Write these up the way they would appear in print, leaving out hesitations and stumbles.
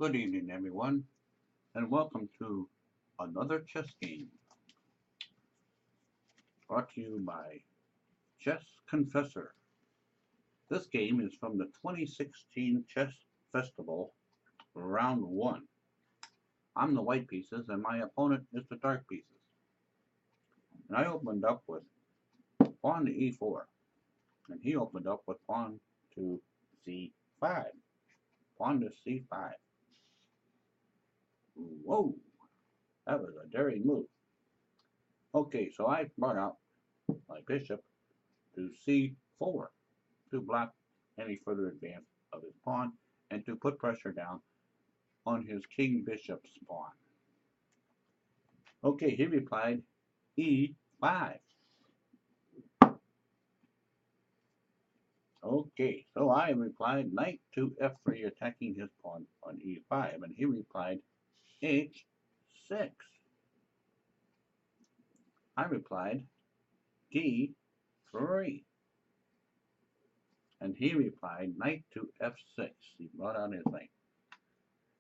Good evening, everyone, and welcome to another chess game brought to you by Chess Confessor. This game is from the 2016 Chess Festival, Round 1. I'm the white pieces, and my opponent is the dark pieces. And I opened up with pawn to e4, and he opened up with pawn to c5. Pawn to c5. Whoa, that was a daring move. Okay, so I brought out my bishop to c4 to block any further advance of his pawn and to put pressure down on his king bishop's pawn. Okay, he replied e5. Okay, so I replied knight to f3, attacking his pawn on e5, and he replied h6. I replied d3, and he replied knight to f6. He brought out his knight.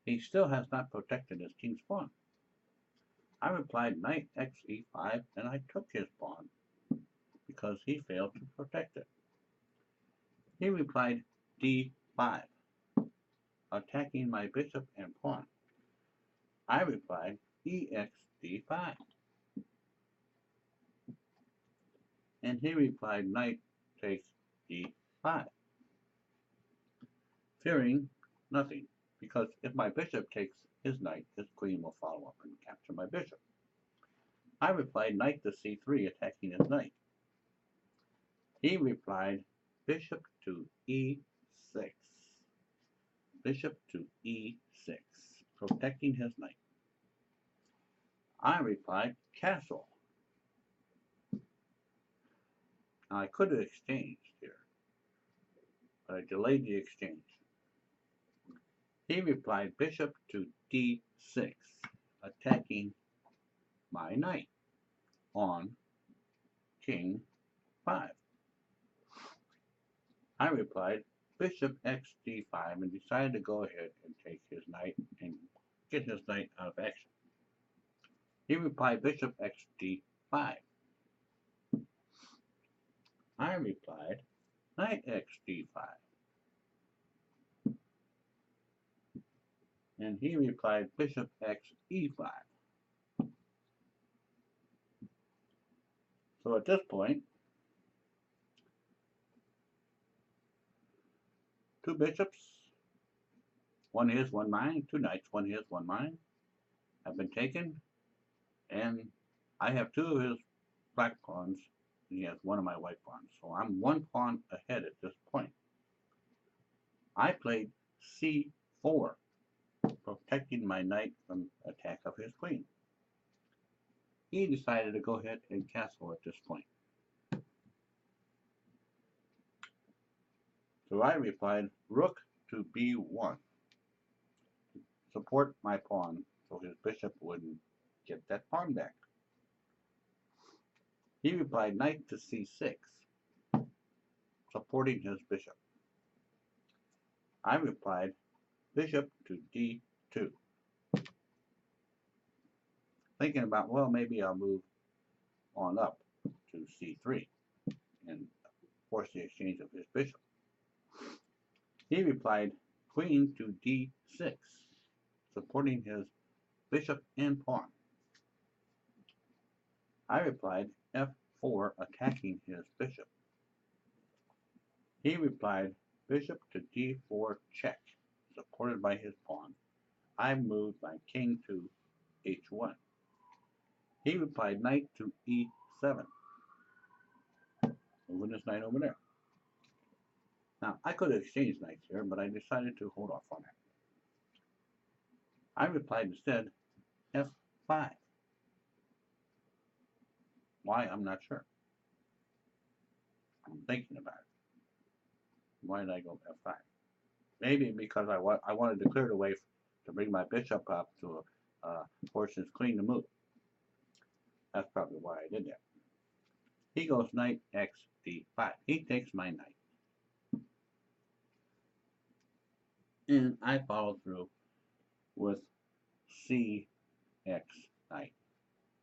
He still has not protected his king's pawn. I replied knight x e5, and I took his pawn because he failed to protect it. He replied d5, attacking my bishop and pawn. I replied ex d5, and he replied knight takes d5, fearing nothing, because if my bishop takes his knight, his queen will follow up and capture my bishop. I replied knight to c3, attacking his knight. He replied bishop to e6, bishop to e6, protecting his knight. I replied castle. Now I could have exchanged here, but I delayed the exchange. He replied bishop to d6, attacking my knight on king 5. I replied bishop x d5 and decided to go ahead and take his knight and get his knight out of action. He replied bishop x d5. I replied knight x d5. And he replied bishop x e5. So at this point, two bishops, one his, one mine, two knights, one his, one mine, have been taken, and I have two of his black pawns, and he has one of my white pawns. So I'm one pawn ahead at this point. I played c4, protecting my knight from attack of his queen. He decided to go ahead and castle at this point. So I replied rook to b1, to support my pawn so his bishop wouldn't get that pawn back. He replied knight to c6, supporting his bishop. I replied bishop to d2, thinking about, well, maybe I'll move on up to c3 and force the exchange of his bishop. He replied queen to d6, supporting his bishop and pawn. I replied f4, attacking his bishop. He replied bishop to d4 check, supported by his pawn. I moved my king to h1. He replied knight to e7, moving his knight over there. Now, I could have exchanged knights here, but I decided to hold off on that. I replied instead f5. Why, I'm not sure. I'm thinking about it. Why did I go f5? Maybe because I wanted to clear the way to bring my bishop up to force his queen to move. That's probably why I did that. He goes knight x d5. He takes my knight. And I followed through with C X knight,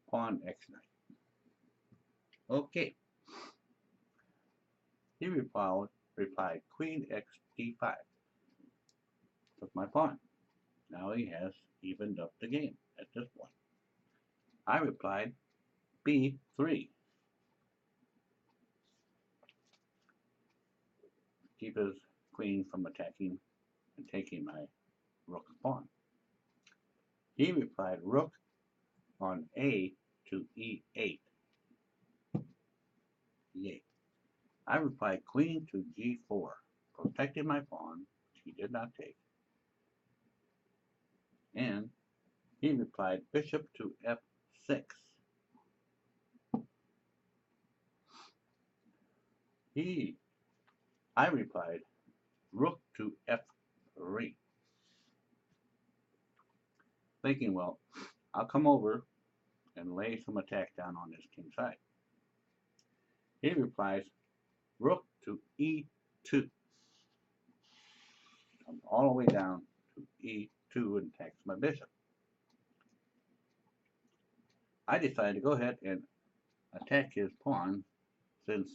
pawn X knight. Okay, he replied Queen X D5. Took my pawn. Now he has evened up the game at this point. I replied B3. Keep his queen from attacking and taking my rook pawn. He replied rook on A to E8. E8. I replied queen to G4, protecting my pawn, which he did not take. And he replied bishop to F6. I replied rook to F3. Thinking, well, I'll come over and lay some attack down on this king side. He replies rook to E2. Comes all the way down to E2 and attacks my bishop. I decided to go ahead and attack his pawn, since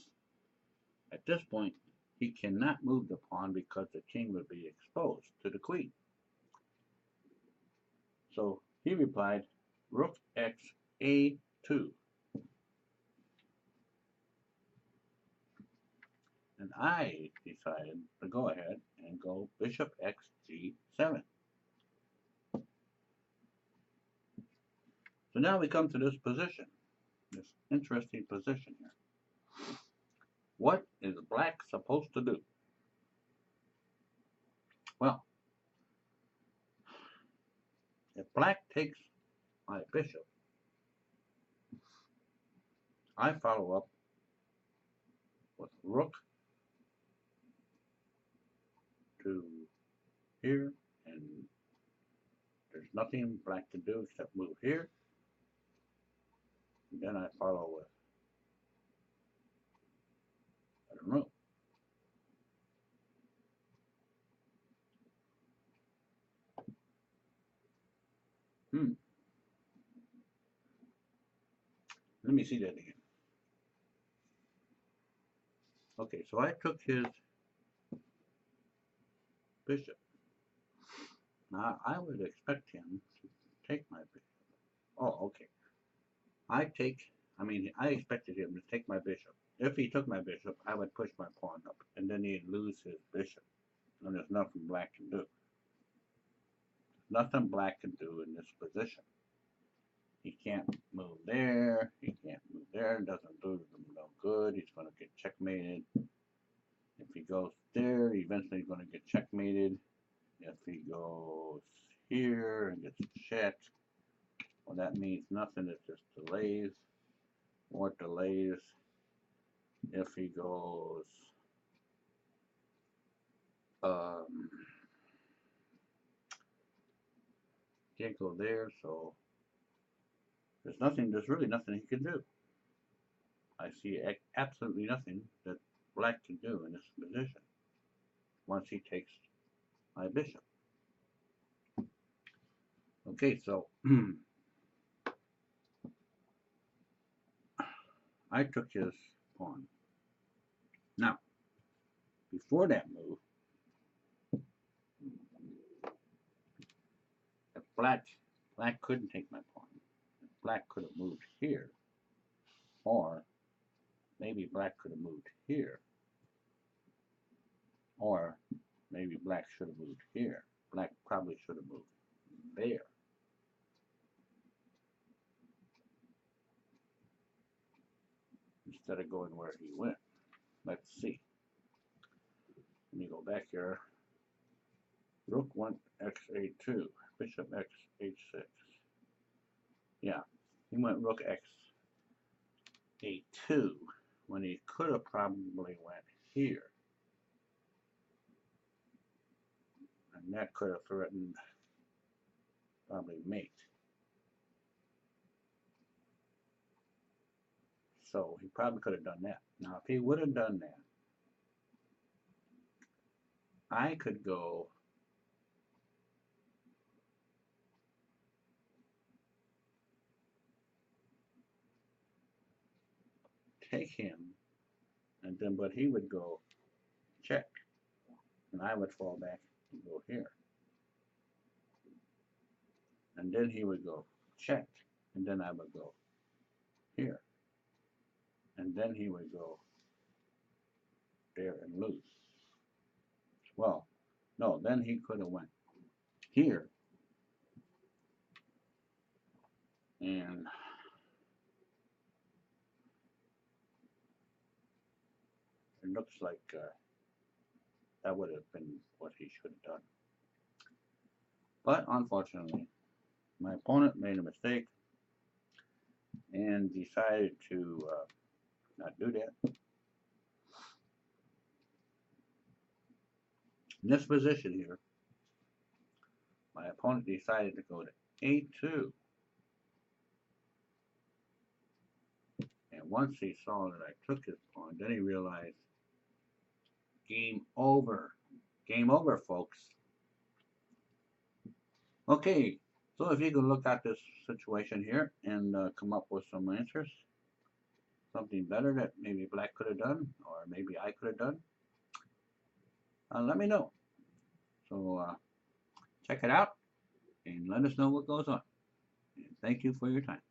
at this point he cannot move the pawn because the king would be exposed to the queen. So he replied rook X A2. And I decided to go ahead and go bishop X G7. So now we come to this position, this interesting position here. What is black supposed to do? Well, if black takes my bishop, I follow up with rook to here, and there's nothing black can do except move here. And then I follow with, I don't know. Let me see that again. Okay, so I took his bishop. Now I would expect him to take my bishop. Oh, okay. I expected him to take my bishop. If he took my bishop, I would push my pawn up, and then he'd lose his bishop. And there's nothing black can do. Nothing black can do in this position. He can't move there. He can't move there. It doesn't do him no good. He's going to get checkmated. If he goes there, eventually he's going to get checkmated. If he goes here and gets checked, well, that means nothing. It just delays. More delays. If he goes can't go there, so there's really nothing he can do. I see absolutely nothing that black can do in this position once he takes my bishop. Okay, so I took his pawn. Now, before that move, if black couldn't take my pawn, if black could have moved here, or maybe black could have moved here, or maybe black should have moved here. Black probably should have moved there. Instead of going where he went. Let's see. Let me go back here. Rook went X8-2, bishop X8-6. Yeah, he went rook X8-2 when he could have probably went here. And that could have threatened probably mate. So he probably could have done that. Now, if he would have done that, I could go take him, and then but he would go check, and I would fall back and go here, and then he would go check, and then I would go here, and then he would go there and lose. Well, no, then he could have went here, and it looks like that would have been what he should have done. But unfortunately, my opponent made a mistake and decided to not do that. In this position here, my opponent decided to go to A2. And once he saw that I took his pawn, then he realized game over. Game over, folks. Okay, so if you can look at this situation here and come up with some answers, something better that maybe black could have done, or maybe I could have done, let me know. So check it out and let us know what goes on. And thank you for your time.